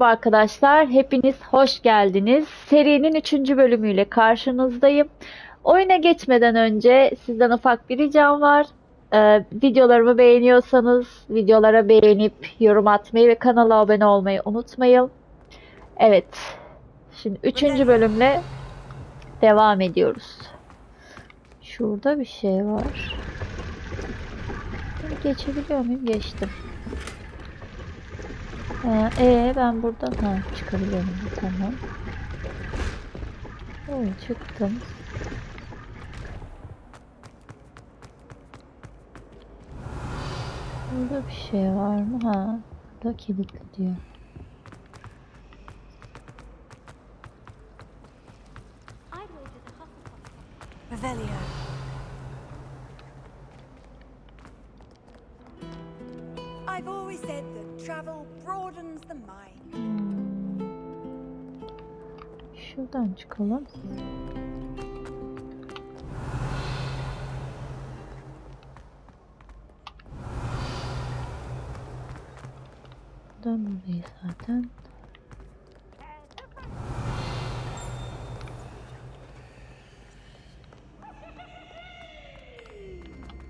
Merhaba arkadaşlar, hepiniz hoş geldiniz. Serinin üçüncü bölümüyle karşınızdayım. Oyuna geçmeden önce sizden ufak bir ricam var. Videolarımı beğeniyorsanız videolara beğenip yorum atmayı ve kanala abone olmayı unutmayın. Evet, şimdi üçüncü bölümle devam ediyoruz. Şurada bir şey var. Geçebiliyor muyum? Geçtim. Ben buradan çıkabiliyorum. Tamam. Çıktım. Burada bir şey var mı? Burada kilitli diyor. Revelio. I've always said that travel broadens the mind. Şuradan çıkalım. Buradan buradayız zaten.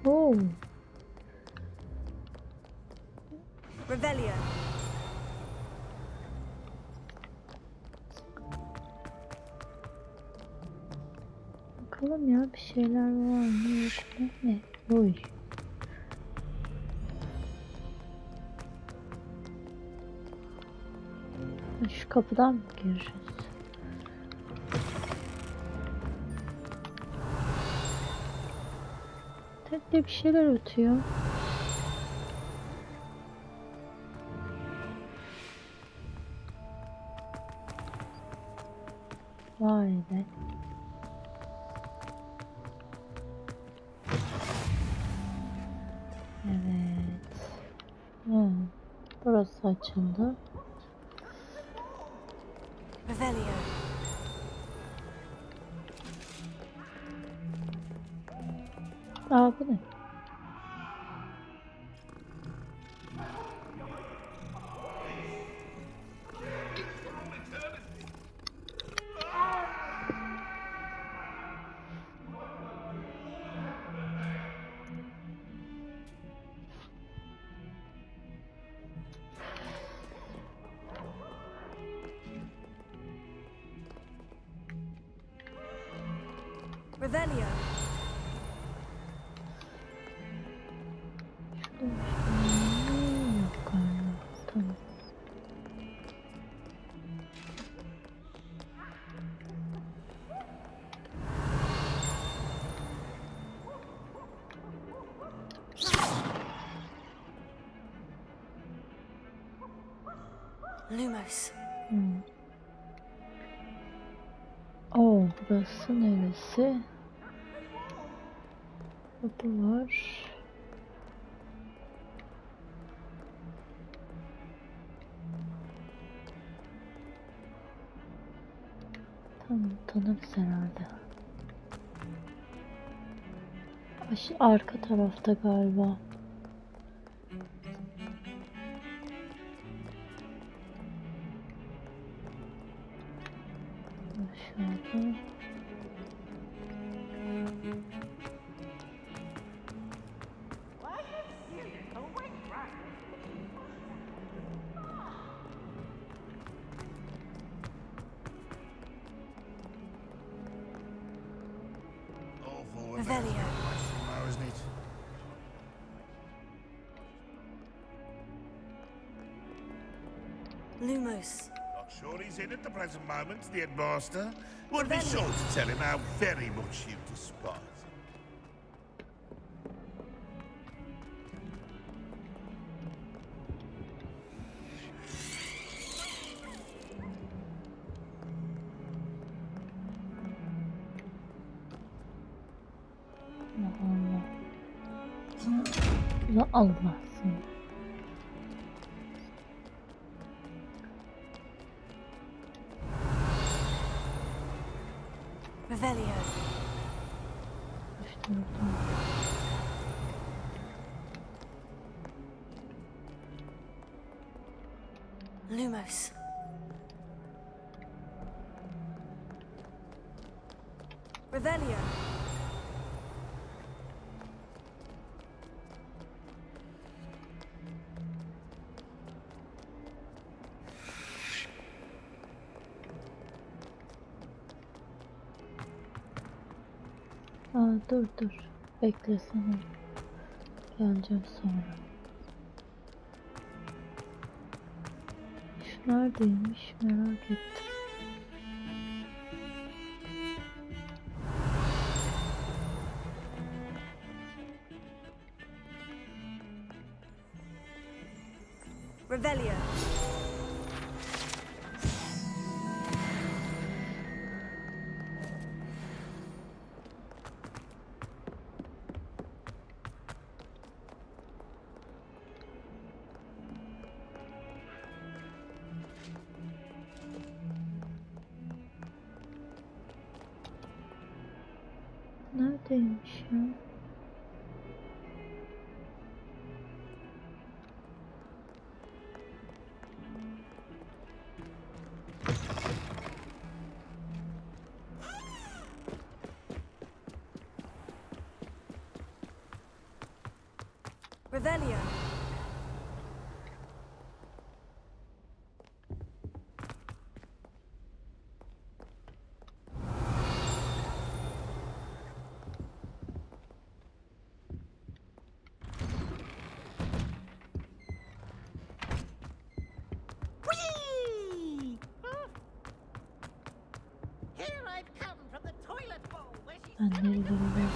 Oo. Revelio. Bakalım ya, bir şeyler var mı yok mu? Ne? Oy. Şu kapıdan mı gireceğiz? Tepede bir şeyler ötüyor. Vay be. Evet. Burası açıldı. Revelio. Bu ne? Revelio. Yok galiba. Tamam. Lumos. Burası neresi? Kapı var. Tamam, tanırız herhalde. Arka tarafta galiba. Aşağıda. Revelio. Isn't it? Lumos. Not sure he's in at the present moment, the headmaster. Would be sure to tell him how very much you despise him. Allah Allah. Ya Allah seni. Revelio. İşte oradan. Lumos. Revelio. Aa, dur. Beklesene. Geleceğim sonra. Şu neredeymiş merak ettim. Revelio. Neredeymiş ya? Revelio. Whee! Here I've come from the toilet bowl where she's Ben nerelere geldim?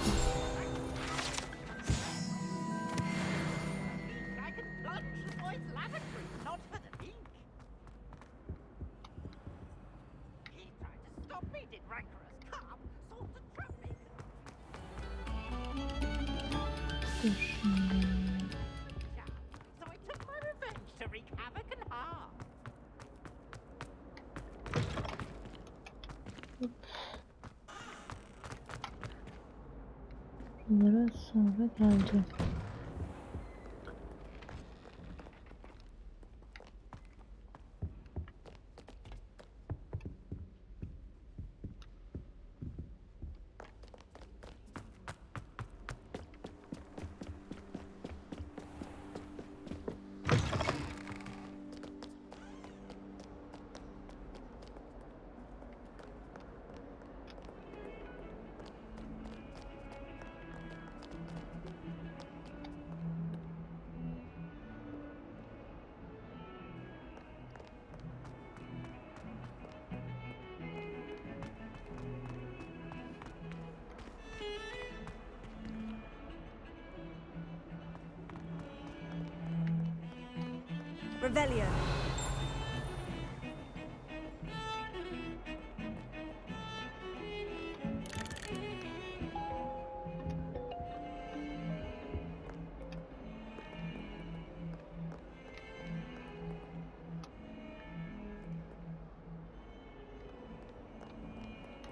I can plunge the boy's lavatory, not for the pink. He tried to stop me, did rancorous carp, sought to trap me. Dur şimdi. So I took my revenge to wreak havoc and harm. Bunlara sonra geleceğim. Revelio.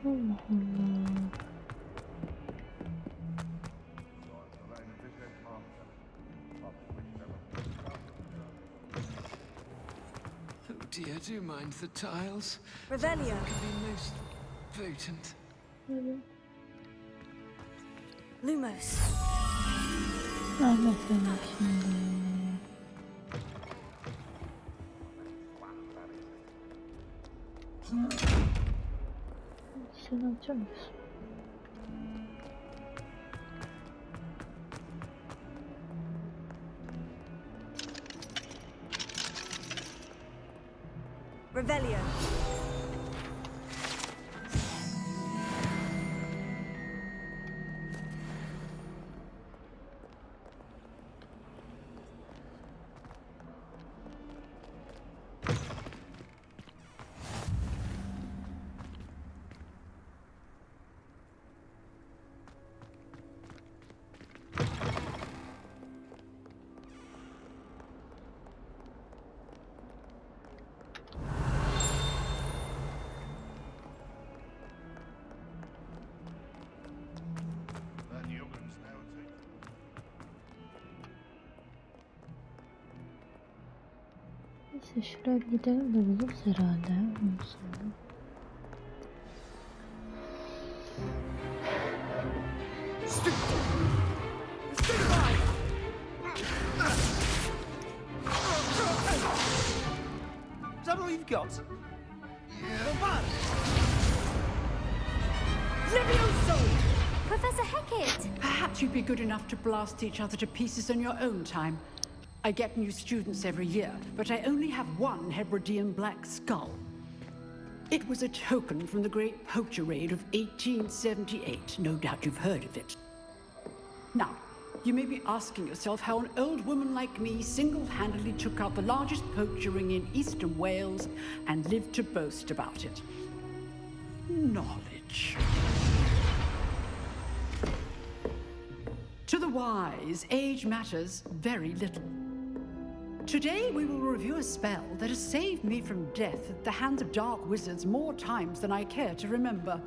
Allah Allah. Oh dear, do you mind the tiles? Revelio. Can be most potent. Evet. Lumos. Anlat bana şimdi. Sen alacak mısın? Revelio. That young'un's now taken. Neyse şuraya gidelim de buluruz herhalde. Ondan sonra. Is that all you've got? Professor Hackett! Perhaps you'd be good enough to blast each other to pieces in your own time. I get new students every year, but I only have one Hebridean black skull. It was a token from the Great Poacher Raid of 1878. No doubt you've heard of it. Now, you may be asking yourself how an old woman like me single-handedly took out the largest poacher ring in eastern Wales and lived to boast about it. Knowledge. To the wise, age matters very little. Today we will review a spell that has saved me from death at the hands of dark wizards more times than I care to remember.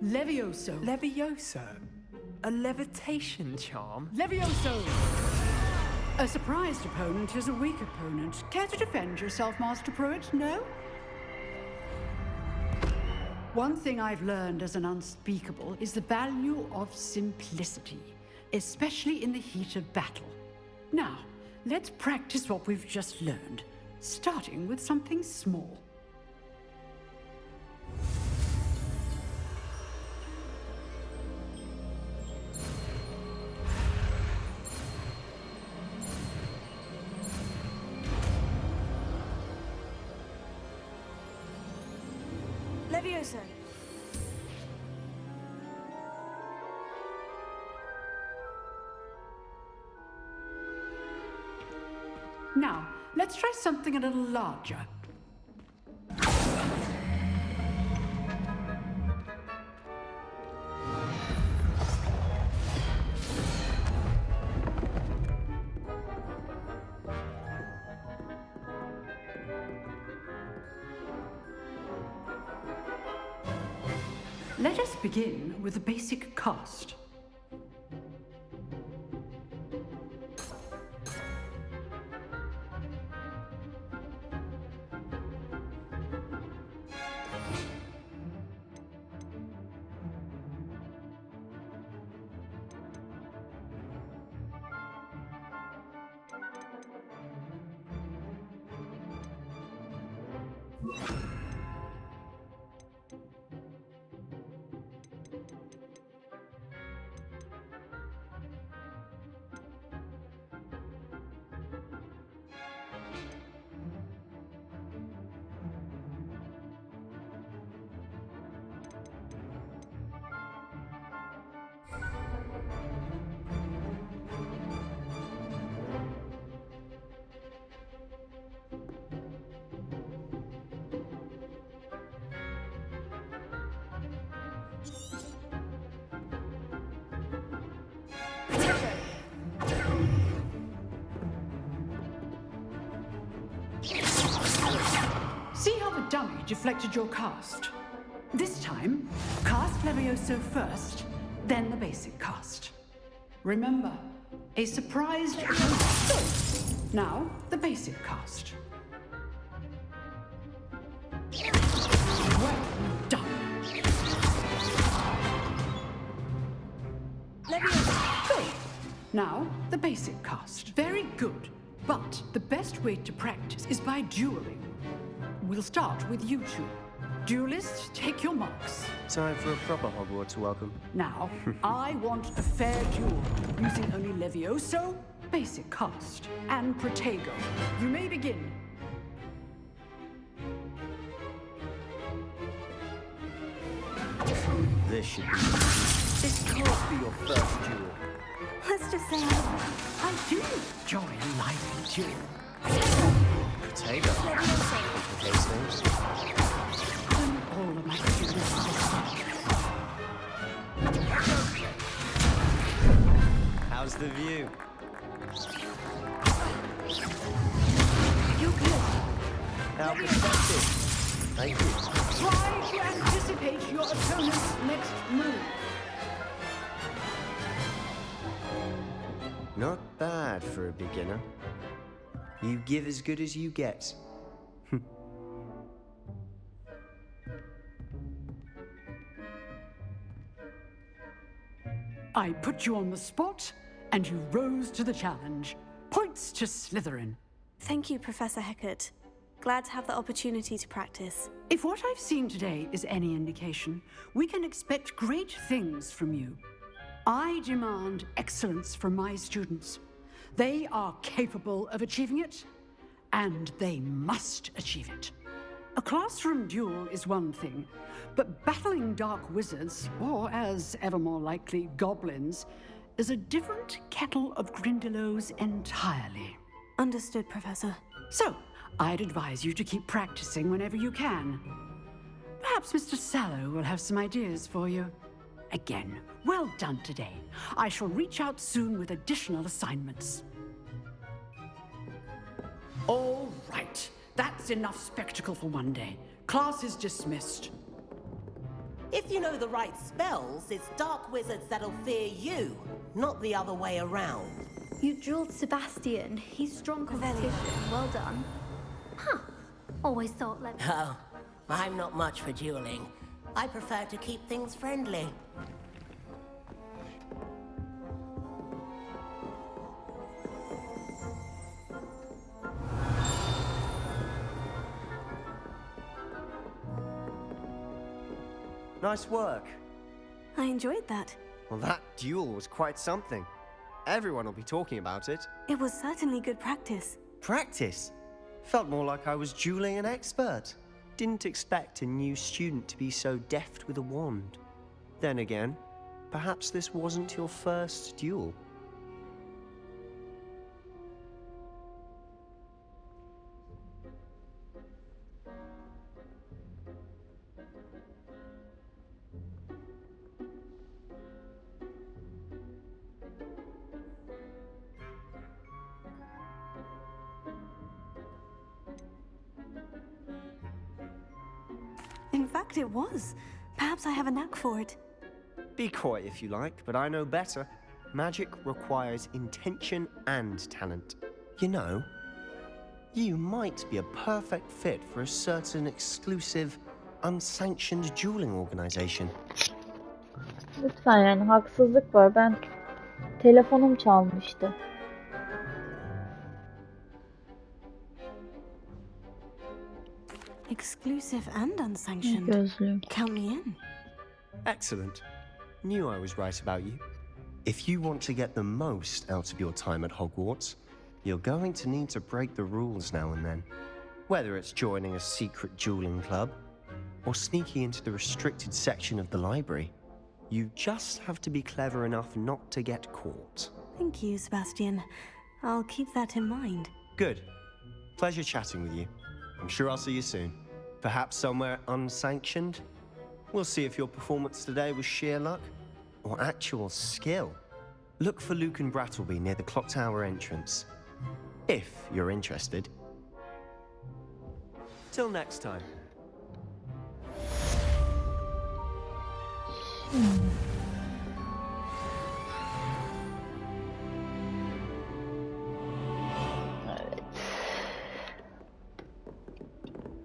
Levioso. Levioso? A levitation charm? Levioso! A surprised opponent is a weak opponent. Care to defend yourself, Master Pruitt? No? One thing I've learned as an unspeakable is the value of simplicity, especially in the heat of battle. Now, let's practice what we've just learned, starting with something small. Levioso. Now, let's try something a little larger. Let us begin with the basic cast. See how the dummy deflected your cast? This time, cast Levioso first, then the basic cast. Remember, a surprised... Now, the basic cast. Well done. Levioso. Good. Now, the basic cast. Very good. But the best way to practice is by dueling. We'll start with you two. Duelists, take your marks. Time for a proper Hogwarts welcome. Now, I want a fair duel, using only Levioso, basic cast, and Protego. You may begin. This should be... This can't be your first duel. Let's just say I do enjoy a lively duel. Potato. Those things. And all of my duelists. How's the view? you're good. How perceptive. Thank you. Try to anticipate your opponent's next move. Not bad for a beginner. You give as good as you get. I put you on the spot, and you rose to the challenge. Points to Slytherin. Thank you, Professor Heckert. Glad to have the opportunity to practice. If what I've seen today is any indication, we can expect great things from you. I demand excellence from my students. They are capable of achieving it, and they must achieve it. A classroom duel is one thing, but battling dark wizards, or as ever more likely, goblins, is a different kettle of Grindylows entirely. Understood, Professor. So, I'd advise you to keep practicing whenever you can. Perhaps Mr. Sallow will have some ideas for you. Again, well done today. I shall reach out soon with additional assignments. All right, that's enough spectacle for one day. Class is dismissed. If you know the right spells, it's dark wizards that'll fear you, not the other way around. You drilled Sebastian. He's strong competition. Well done. Huh. Always thought like... Oh, I'm not much for dueling. I prefer to keep things friendly. Nice work. I enjoyed that. Well, that duel was quite something. Everyone will be talking about it. It was certainly good practice. Practice? Felt more like I was dueling an expert. Didn't expect a new student to be so deft with a wand. Then again, perhaps this wasn't your first duel. In fact, it was. Perhaps I have a knack for it. Be coy if you like, but I know better. Magic requires intention and talent. You know, you might be a perfect fit for a certain exclusive, unsanctioned dueling organization. Lütfen yani haksızlık var. Ben telefonum çalmıştı. Exclusive and unsanctioned. Gözlüğüm. Count me in. Excellent. Knew I was right about you. If you want to get the most out of your time at Hogwarts, you're going to need to break the rules now and then. Whether it's joining a secret dueling club or sneaking into the restricted section of the library, you just have to be clever enough not to get caught. Thank you, Sebastian. I'll keep that in mind. Good. Pleasure chatting with you. I'm sure I'll see you soon. Perhaps somewhere unsanctioned? We'll see if your performance today was sheer luck or actual skill. Look for Luke and Brattleby near the clock tower entrance, if you're interested. Till next time.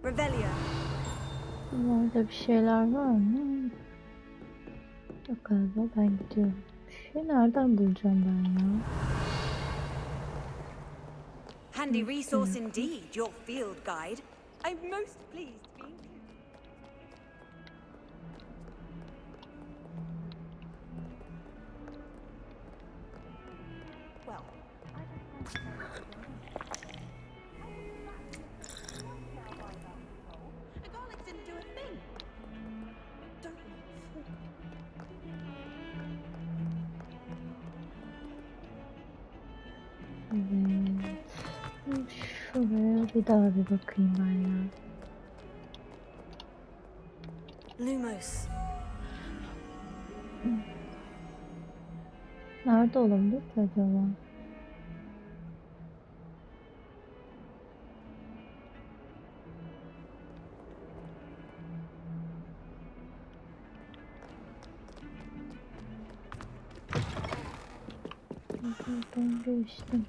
Revelio. Burada bir şeyler var mı? Yok galiba, ben gidiyorum. Bir şey nereden bulacağım ben ya? Handy resource indeed, your field guide. I'm most pleased to be included. Well, The garlics didn't do a thing. don't Evet. Şuraya bir daha bir bakayım ben ya. Lumos. Nerede olabilir ki acaba? Buradan geçtim.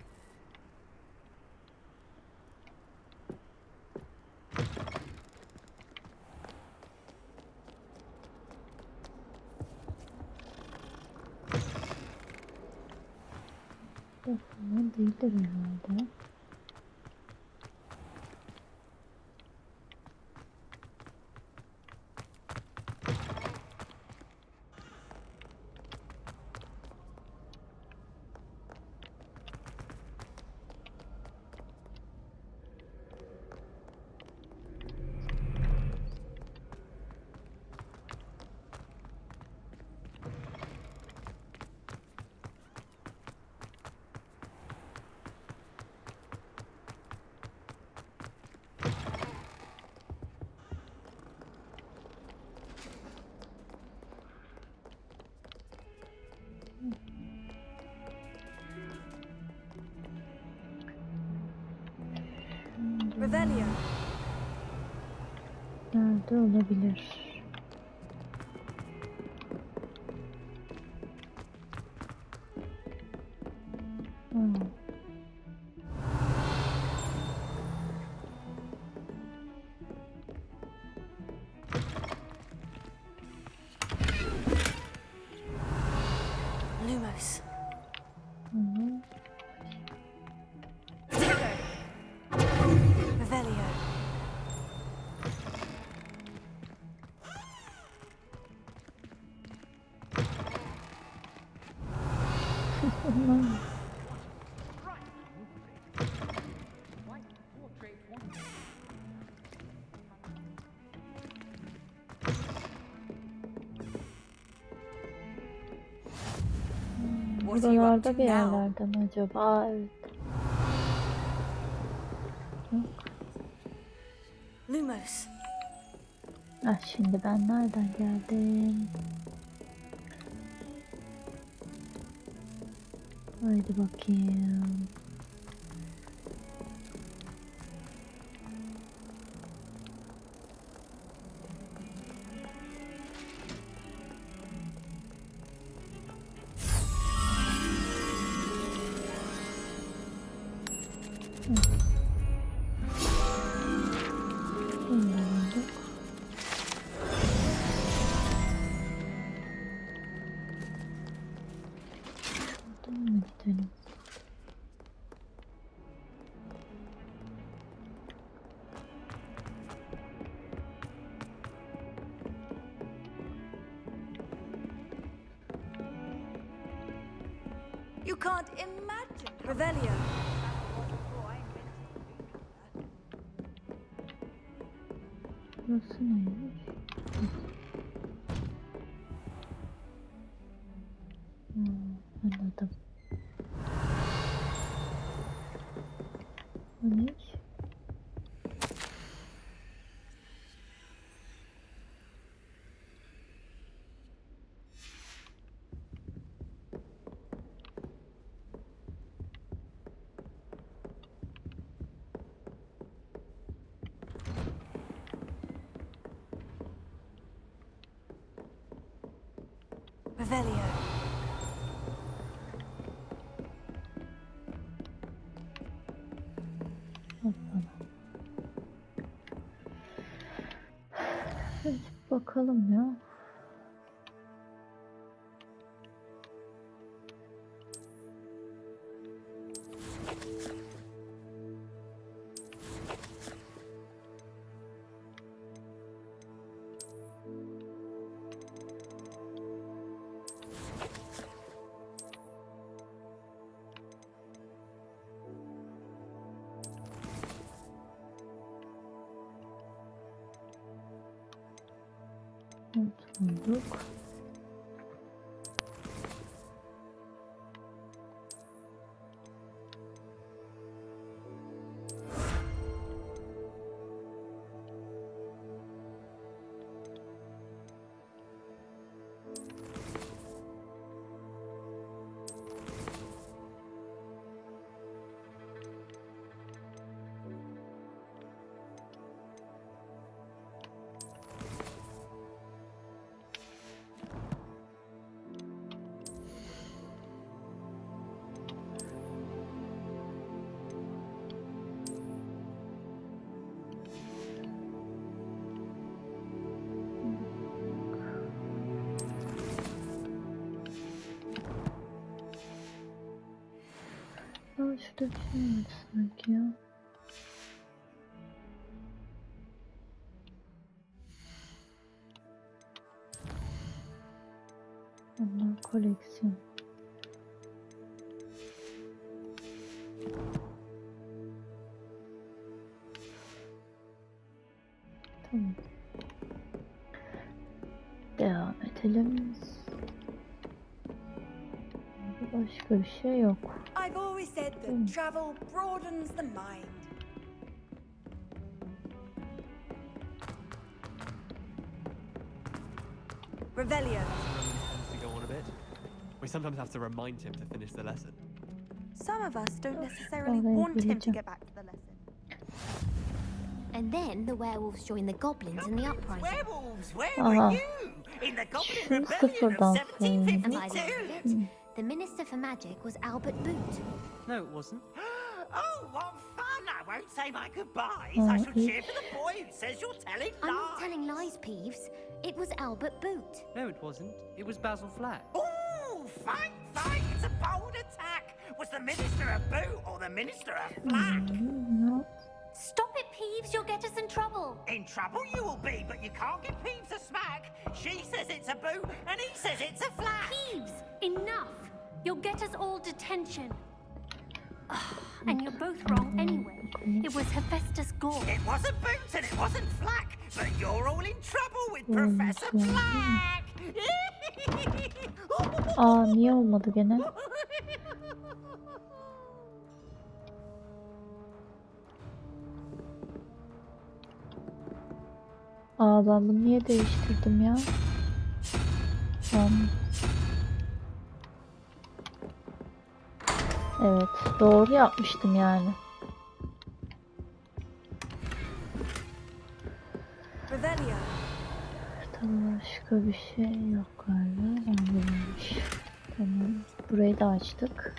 değildir herhalde. Revelio. Nerede olabilir? Lumos. Revelio. What are you up to Buralarda bir now? yerlerde mi acaba? Evet. Lumos. Ah, şimdi ben nereden geldim? Haydi bakayım. Buradan mı gidelim? You can't imagine. Revelio. Burası neymiş? Anladım. Bu ne? Revelio. Hoppala. Hadi bakalım ya. Bulduk. bir şey var sanki ya. Onlar koleksiyon. Tamam. Devam edelim. Başka bir şey yok. I've always said that travel broadens the mind. Revelio. Tends to go on a bit. We sometimes have to remind him to finish the lesson. Some of us don't necessarily Oraya want him to geleceğim. get back to the lesson. And then the werewolves join the goblins in the uprising. Werewolves, where Aha. were you? In the Goblin Şu Rebellion sıfırdan of sayalım. And by the 1752. end of it, the Minister for Magic was Albert Boot. No, it wasn't. Oh, what fun! I won't say my goodbyes. Oh, I shall cheer for the boy who says you're telling I'm not lies. telling lies, Peeves. It was Albert Boot. No, it wasn't. It was Basil Flack. Oh, fight, fight! It's a bold attack. Was the Minister a boot or the Minister a flack? No. Stop it, Peeves. You'll get us in trouble. In trouble you will be, but you can't get Peeves a smack. She says it's a boot, and he says it's a flack. Peeves, enough. You'll get us all detention. And you're both wrong anyway. It was Hephaestus Gore. It wasn't boot and it wasn't flack, but you're all in trouble with Professor Flack. Aa niye olmadı gene? Aa ben bunu niye değiştirdim ya? Evet, doğru yapmıştım yani. Revelio. Tamam, başka bir şey yok galiba. Anlamış. Tamam, burayı da açtık.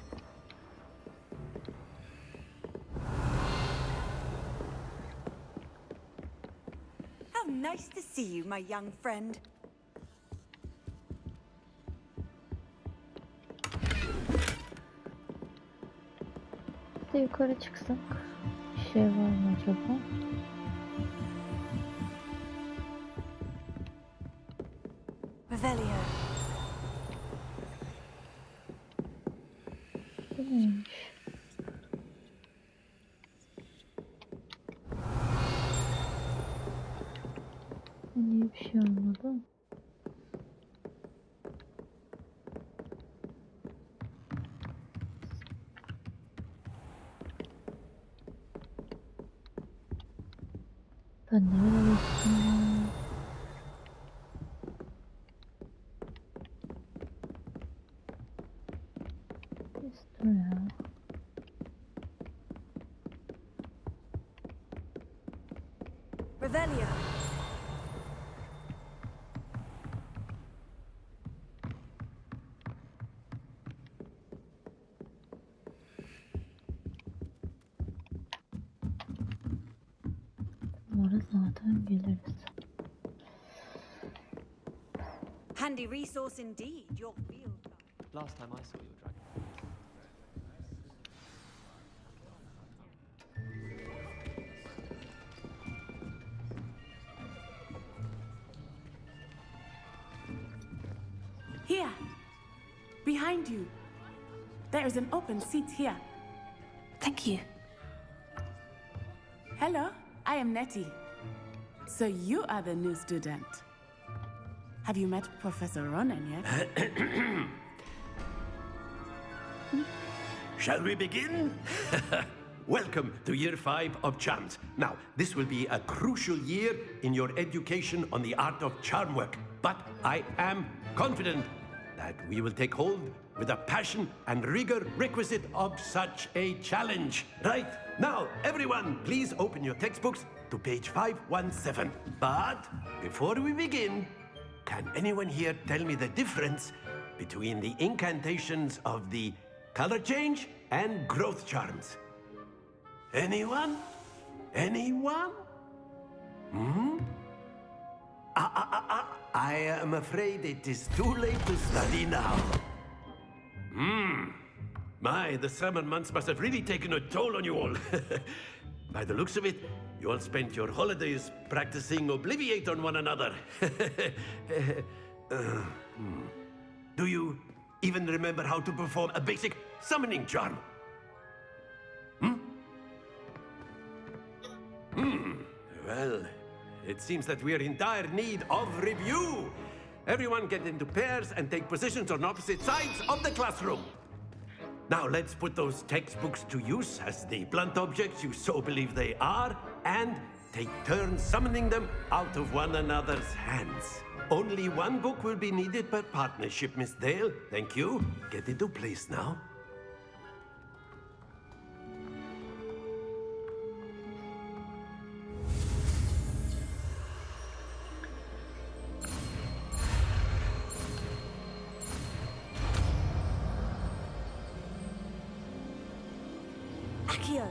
How nice to see you, my young friend. Bir de yukarı çıksak. Bir şey var mı acaba? Revelio. Bu neymiş? Niye bir şey olmadı? Ben nereye gittim ya? Dur ya. Revelio. Orada zaten geliriz. Handy resource indeed, your field guide. Last time I saw your dragon. Here, behind you. There is an open seat here. Thank you. Hello, I am Nettie. So you are the new student. Have you met Professor Ronan yet? Shall we begin? Welcome to year 5 of charms. Now, this will be a crucial year in your education on the art of charm work. But I am confident that we will take hold with the passion and rigor requisite of such a challenge. Right, now, everyone, please open your textbooks to page 517. But before we begin, can anyone here tell me the difference between the incantations of the color change and growth charms? Anyone? Anyone? I am afraid it is too late to study now. My, the summer months must have really taken a toll on you all. By the looks of it, you all spent your holidays practicing Obliviate on one another. Do you even remember how to perform a basic summoning charm? Well, it seems that we are in dire need of review. Everyone get into pairs and take positions on opposite sides of the classroom. Now let's put those textbooks to use as the blunt objects you so believe they are, and take turns summoning them out of one another's hands. Only one book will be needed per partnership, Miss Dale. Thank you. Get into place now. Accio.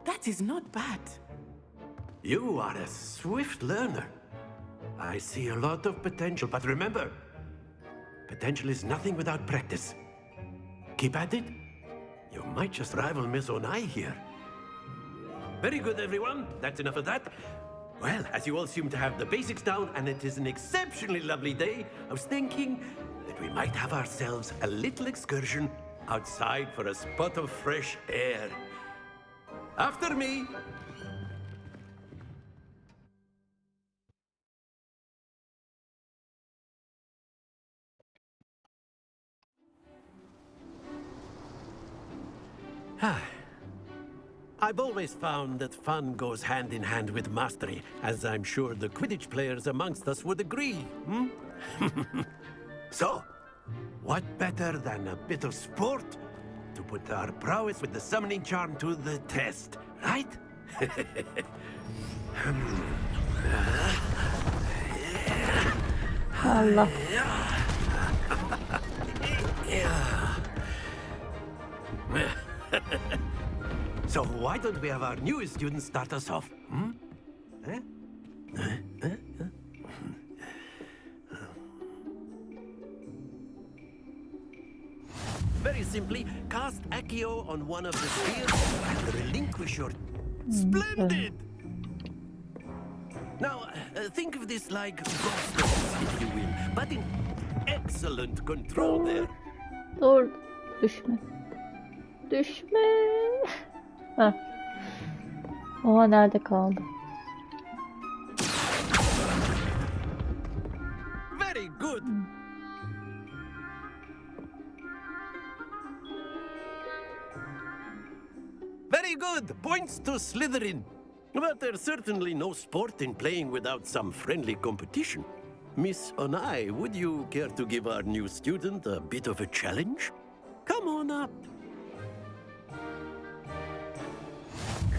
That is not bad. You are a swift learner. I see a lot of potential, but remember, potential is nothing without practice. Keep at it. You might just rival Miss Onai here. Very good, everyone. That's enough of that. Well, as you all seem to have the basics down, and it is an exceptionally lovely day, I was thinking that we might have ourselves a little excursion outside for a spot of fresh air. After me. I've always found that fun goes hand in hand with mastery, as I'm sure the Quidditch players amongst us would agree. So, what better than a bit of sport to put our prowess with the summoning charm to the test, right? Allah. So why don't we have our newest student start us off? Very simply, cast Accio on one of the spheres and relinquish your... Splendid! Now, think of this like ghosts, if you will, but in excellent control there. Dur. Düşme. Düşme. Heh. Oha, nerede kaldı? Very good. Very good. Points to Slytherin. But there's certainly no sport in playing without some friendly competition. Miss Onai, would you care to give our new student a bit of a challenge? Come on up.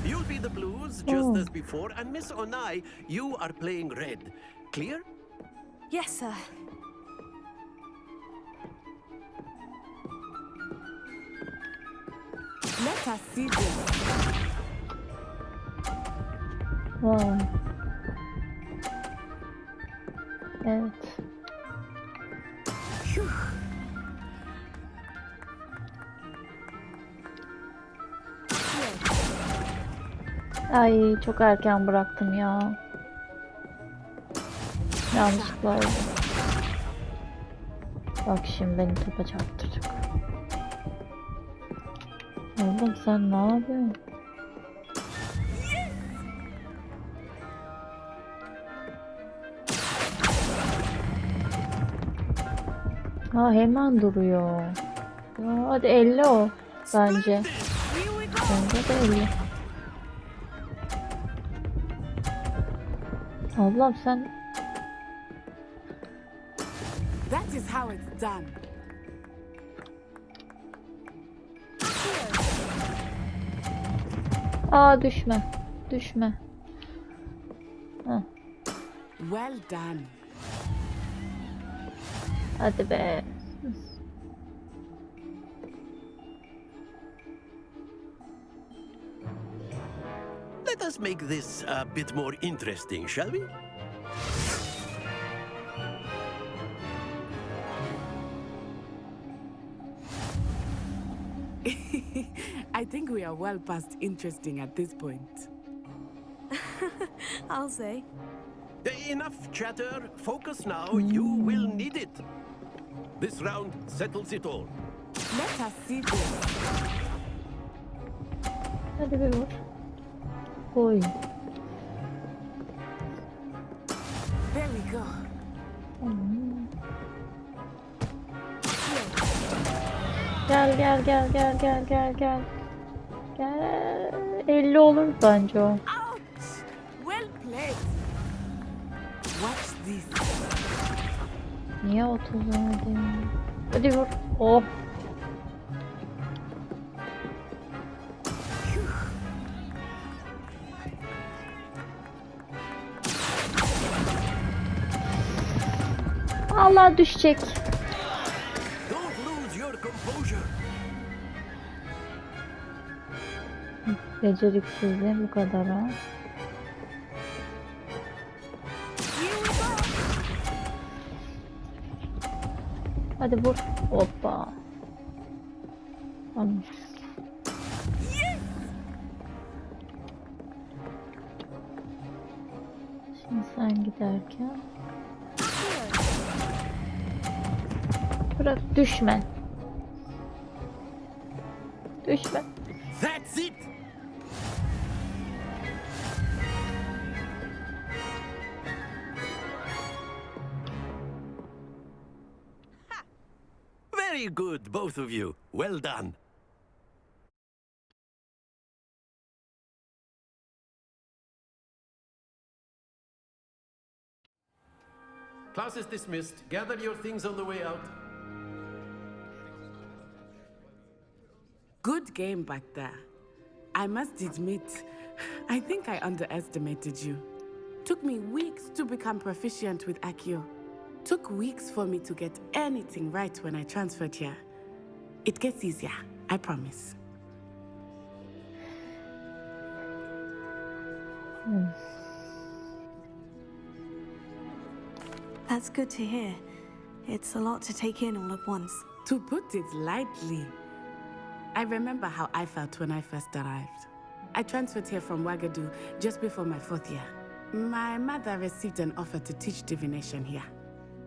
You'll be the blues, just as before, and Miss Onai, you are playing red. Clear? Yes, sir. Let us see this. Vay. Evet. Ay, çok erken bıraktım ya. Yanlışlıkla oldu. Bak şimdi beni topa çarptıracak. Oğlum sen ne yapıyorsun? Ha, hemen duruyor. Ya, hadi 50 o bence. Bence de 50. Ablam sen... That is how it's done. Aa, düşme. Düşme. Heh. Well done. Hadi be. Let us make this a bit more interesting, shall we? I think we are well past interesting at this point. I'll say. Enough chatter. Focus now. You will need it. This round settles it all. Let us see this. Hadi bir vur. Oy. There we go. Gel gel gel gel gel gel gel. Gel. 50 olur bence o. Ouch! Well played. Watch this. Niye 30 verdi? Hadi vur. Oh. Allah düşecek. Don't lose your composure. Beceriksizliğim bu kadar ha. Hadi vur. Hoppa. Tamam. Şimdi sen giderken bırak, düşme. Düşme. That's it. Very good, both of you. Well done. Class is dismissed. Gather your things on the way out. Good game back there. I must admit, I think I underestimated you. Took me weeks to become proficient with Accio. Took weeks for me to get anything right when I transferred here. It gets easier, I promise. That's good to hear. It's a lot to take in all at once. To put it lightly, I remember how I felt when I first arrived. I transferred here from Ouagadougou just before my 4th year. My mother received an offer to teach divination here.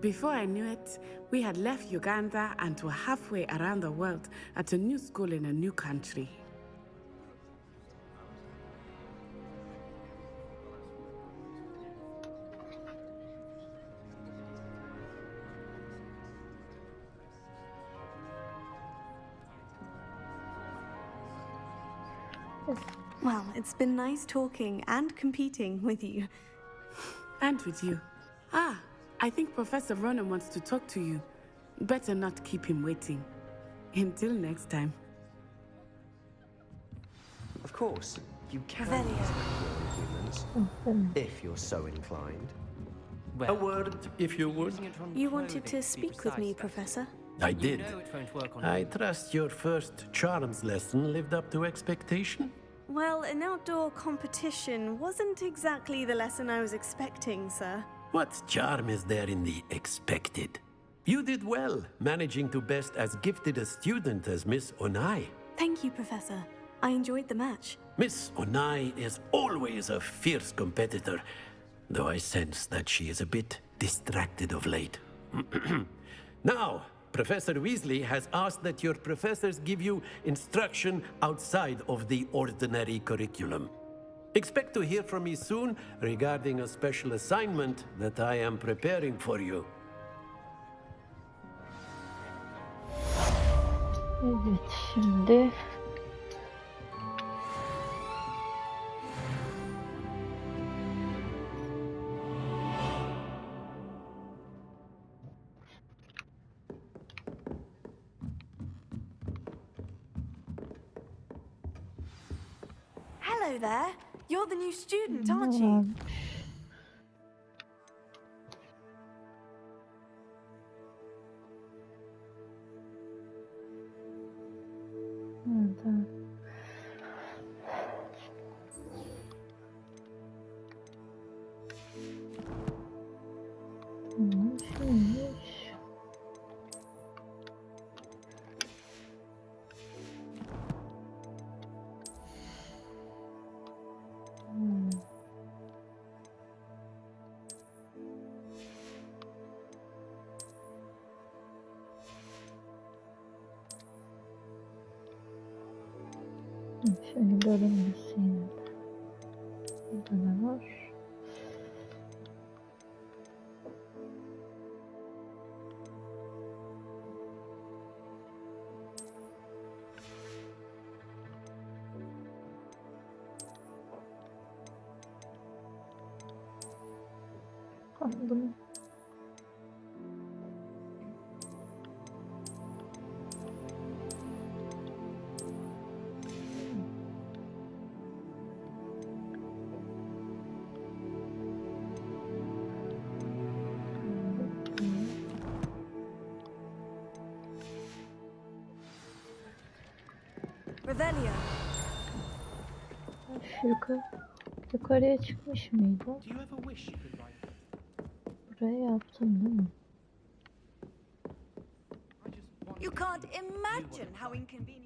Before I knew it, we had left Uganda and were halfway around the world at a new school in a new country. Well, it's been nice talking and competing with you. And with you. Ah, I think Professor Ronan wants to talk to you. Better not keep him waiting. Until next time. Of course, you can Very interact with humans, if you're so inclined. A word, if you would. You wanted to speak with me, Professor? I did. I trust your first charms lesson lived up to expectation. Well, an outdoor competition wasn't exactly the lesson I was expecting, sir. What charm is there in the expected? You did well, managing to best as gifted a student as Miss Onai. Thank you, Professor. I enjoyed the match. Miss Onai is always a fierce competitor, though I sense that she is a bit distracted of late. Now, Professor Weasley has asked that your professors give you instruction outside of the ordinary curriculum. Expect to hear from me soon regarding a special assignment that I am preparing for you. Evet, şimdi Hello there. You're the new student, aren't you? Nerede? Şuymuş. Şöyle bölüm. Burada ne var? Bunu Revelio. yukarıya çıkmış mıydı? Buraya yaptım değil mi? You can't imagine how inconvenient.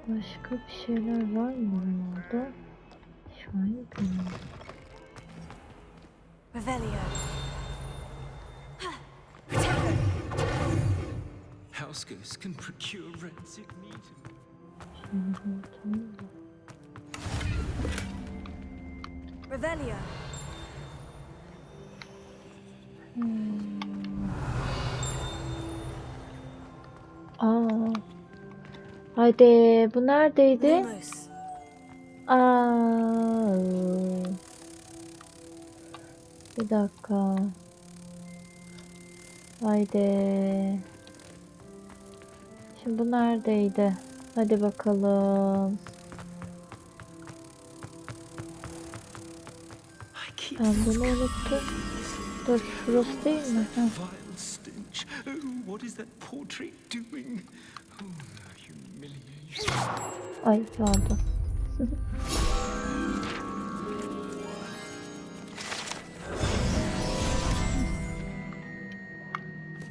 Başka bir şeyler var mı orada? Şu an bilmiyorum. Revelio. Housegoats can procure rancid meat. Revelio. Haydi bu neredeydi? Lumos. Bir dakika. Haydi. Şimdi bu neredeydi? Hadi bakalım. Ben bunu unuttum. Dur, şurası değil mi? Heh. Vile stench. Oh, what is that portrait doing? Oh, humiliation. Ay pardon.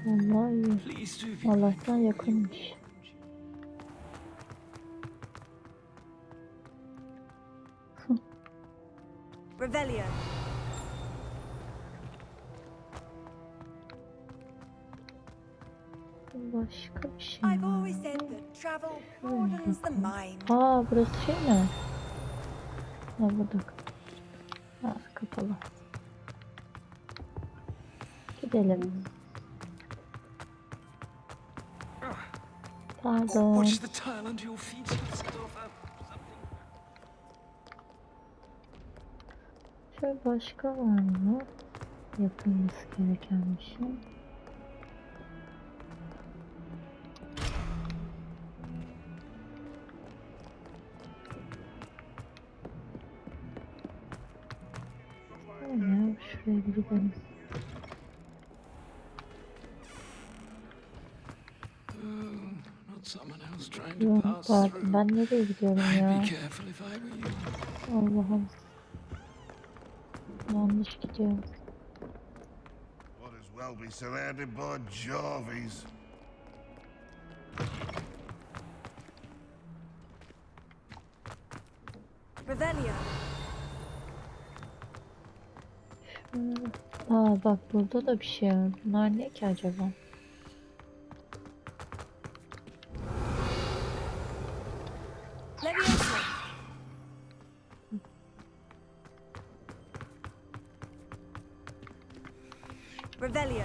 Vallahi iyi. Allah'tan yakınmış. Revelio. Başka bir şey I've var. always said that travel broadens the mind. Burası şey mi? Ha burada. Ha kapalı. Gidelim. Pardon. Watch the tile under your feet. Şöyle başka var mı? Yapılması gereken bir şey. Ya şuraya bir gidelim. Yok pardon, ben nereye gidiyorum ya? Allah'ım. Yanlış gidiyorum. Might as well be surrounded by Jarvies. Revelio. Bak burada da bir şey var. Bunlar ne ki acaba? Leviosa. Revelio.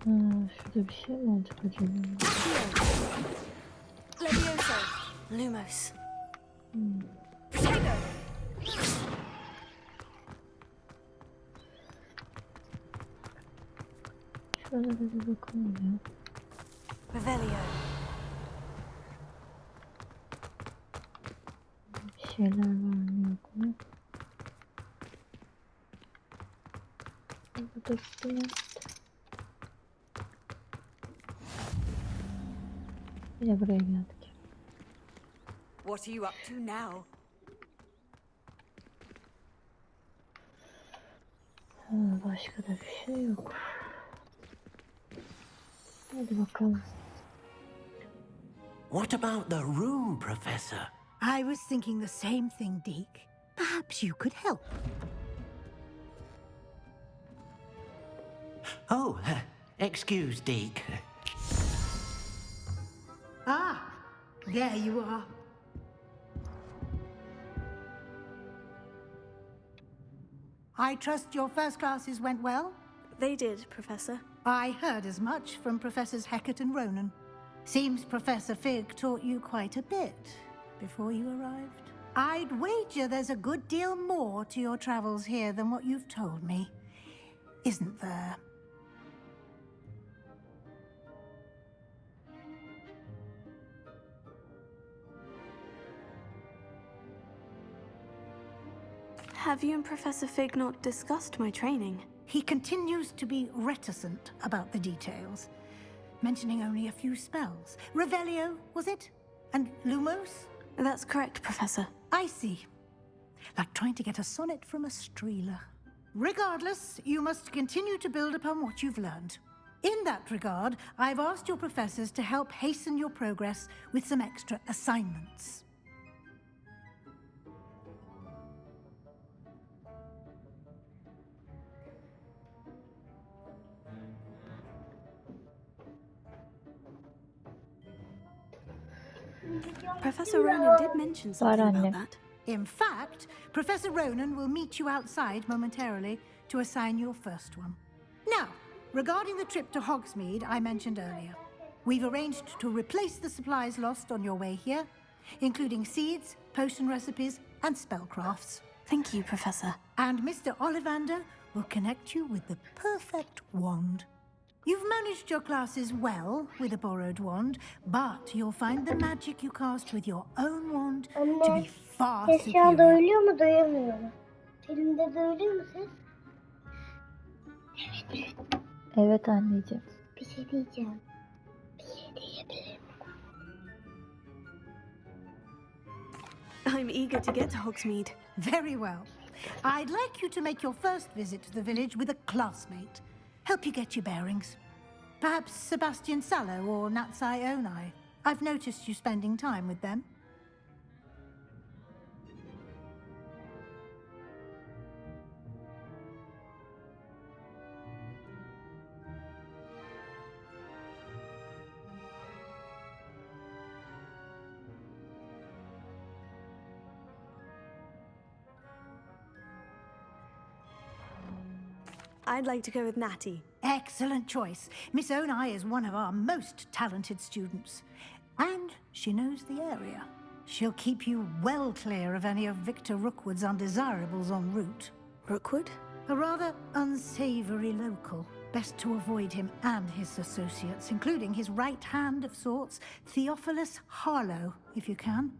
Şurada bir şey mi olacak acaba? Leviosa. Lumos. Potato. Şöyle bir bakalım ya. Revelio. Bir şeyler var mı yok mu? Burada bir yine buraya geldik. What are you up to now? Başka da bir şey yok. Hadi bakalım. What about the room, Professor? I was thinking the same thing, Deke. Perhaps you could help. Oh, excuse, Deke. Ah, there you are. I trust your first classes went well? They did, Professor. I heard as much from Professors Hecat and Ronan. Seems Professor Fig taught you quite a bit before you arrived. I'd wager there's a good deal more to your travels here than what you've told me, isn't there? Have you and Professor Fig not discussed my training? He continues to be reticent about the details, mentioning only a few spells. Revelio, was it? And Lumos? That's correct, Professor. I see. Like trying to get a sonnet from a streeler. Regardless, you must continue to build upon what you've learned. In that regard, I've asked your professors to help hasten your progress with some extra assignments. Professor Ronan did mention something about that. In fact, Professor Ronan will meet you outside momentarily to assign your first one. Now, regarding the trip to Hogsmeade I mentioned earlier, we've arranged to replace the supplies lost on your way here, including seeds, potion recipes, and spellcrafts. Thank you, Professor. And Mr. Ollivander will connect you with the perfect wand. You've managed your classes well with a borrowed wand, but you'll find the magic you cast with your own wand to be far superior. Duyuluyor mu, duyamıyor mu? Elimde duyuluyor mu ses? Evet. Evet anneciğim. Bir şey diyeceğim. Bir şey diyebilirim. I'm eager to get to Hogsmeade. Very well. I'd like you to make your first visit to the village with a classmate. Help you get your bearings. Perhaps Sebastian Sallow or Natsai Onai. I've noticed you spending time with them. I'd like to go with Natty. Excellent choice. Miss Onai is one of our most talented students. And she knows the area. She'll keep you well clear of any of Victor Rookwood's undesirables en route. Rookwood? A rather unsavory local. Best to avoid him and his associates, including his right hand of sorts, Theophilus Harlow, if you can.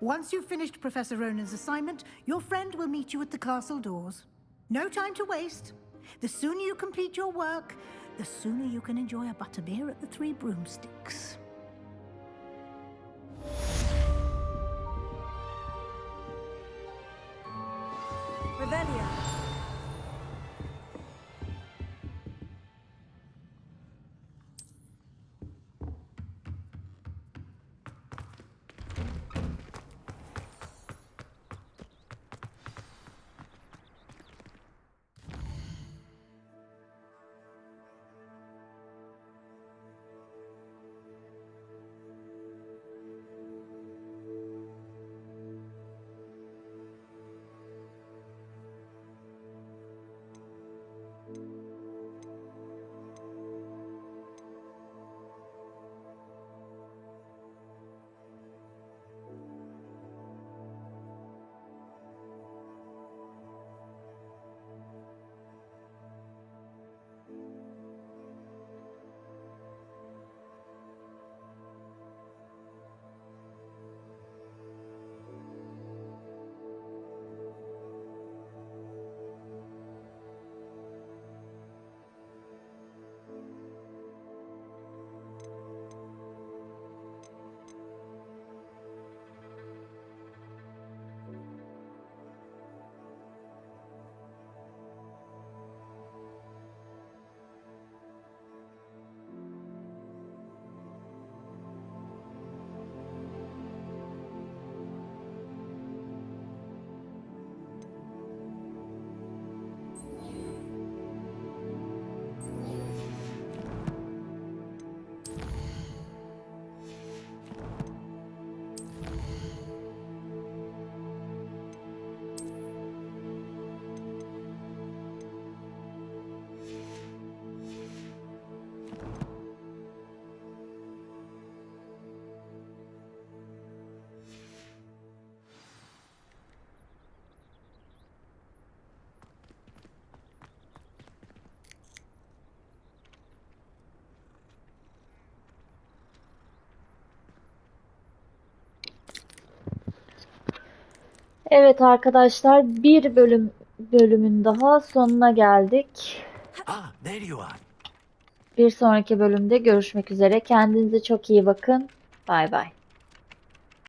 Once you've finished Professor Ronan's assignment, your friend will meet you at the castle doors. No time to waste. The sooner you complete your work, the sooner you can enjoy a butterbeer at the Three Broomsticks. Revelio. Evet arkadaşlar, bir bölümün daha sonuna geldik. Ah, there you are. Bir sonraki bölümde görüşmek üzere. Kendinize çok iyi bakın. Bay bay.